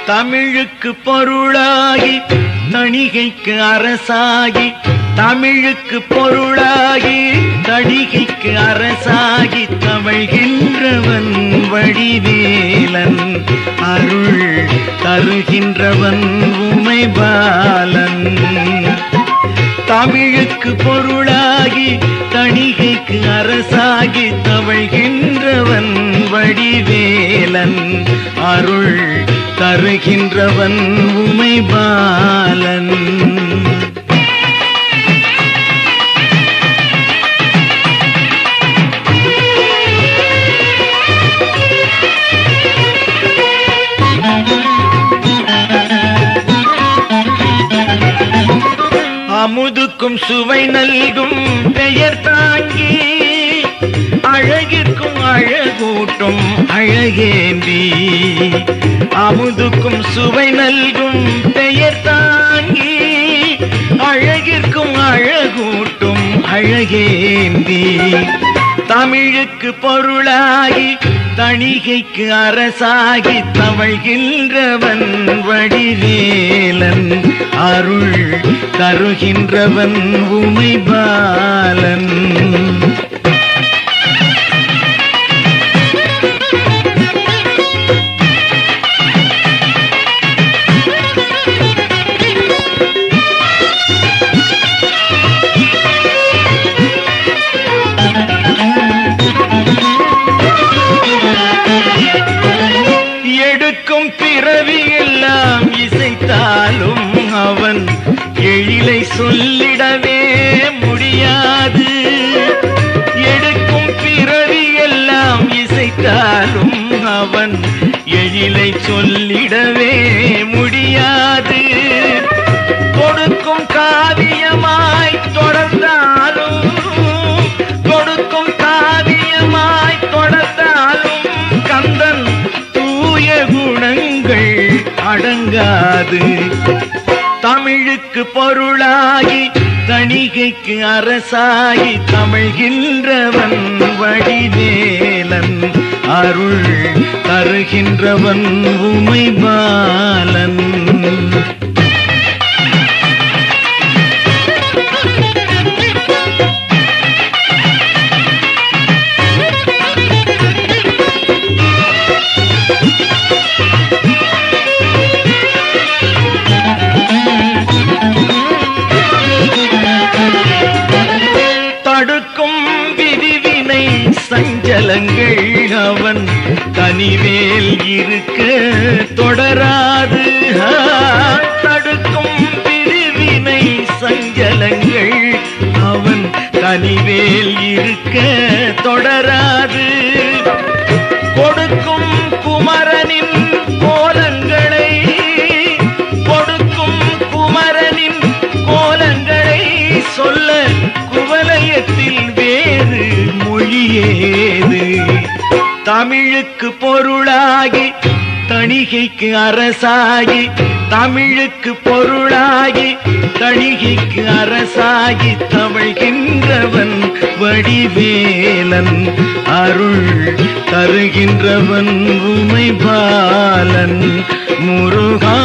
தமிழுக்கு பொருளாகி தணிகைக்கு அரசாகி, தமிழுக்கு பொருளாகி தணிகைக்கு அரசாகி தவழ்கின்றவன் வடிவேலன், அருள் தருகின்றவன் உமைபாலன். தமிழுக்கு பொருளாகி தணிகைக்கு அரசாகி தவழ்கின்றவன் வடிவேலன், அருள் தருகின்றவன் உமைபாலன். அமுதுக்கும் சுவை நல்கும் பெயர் தாங்கி, அழகிற்கும் அழகூட்டும் அழகேந்தி. அமுதுக்கும் சுவை நல்கும் பெயர் தாங்கி, அழகிற்கும் அழகூட்டும் அழகேந்தி. தமிழுக்கு பொருளாகி தணிகைக்கு அரசாகி தவழ்கின்றவன் வடிவேலன், அருள் தருகின்றவன் உமைபாலன். எடுக்கும் பிறவி எல்லாம் இசைத்தாலும் அவன் எழிலை சொல்லிடவே முடியாது. எடுக்கும் பிறவி எல்லாம் இசைத்தாலும் அவன் எழிலை சொல்லிடவே முடியாது. கொடுக்கும் காவியமாய் தொடர்ந்தாலும், கொடுக்கும் காவியமாய் தொடர்ந்தாலும் கந்தன் தூய குணங்கள் அடங்காது. தமிழுக்கு பொருளாகி தணிகைக்கு அரசாகி தவழ்கின்றவன் வடிவேலன், அருள் தருகின்றவன் உமைபாலன். தடுக்கும் விதிவினை சஞ்சலங்கள் அவன் தனிவேல் இருக்க தொடராது. தடுக்கும் விதிவினை சஞ்சலங்கள் அவன் தனிவேல் இருக்க தொடராது. கொடுக்கும் குமரனின் கோலங்களை, கொடுக்கும் குமரனின் கோலங்களை சொல்ல குவலயத்தில் வேறு மொழியேது. தமிழுக்கு பொருளாகி தணிகைக்கு அரசாகி, தமிழுக்கு பொருளாகி தணிகைக்கு அரசாகி தவழ்கின்றவன் வடிவேலன், அருள் தருகின்றவன் உமைபாலன். முருகா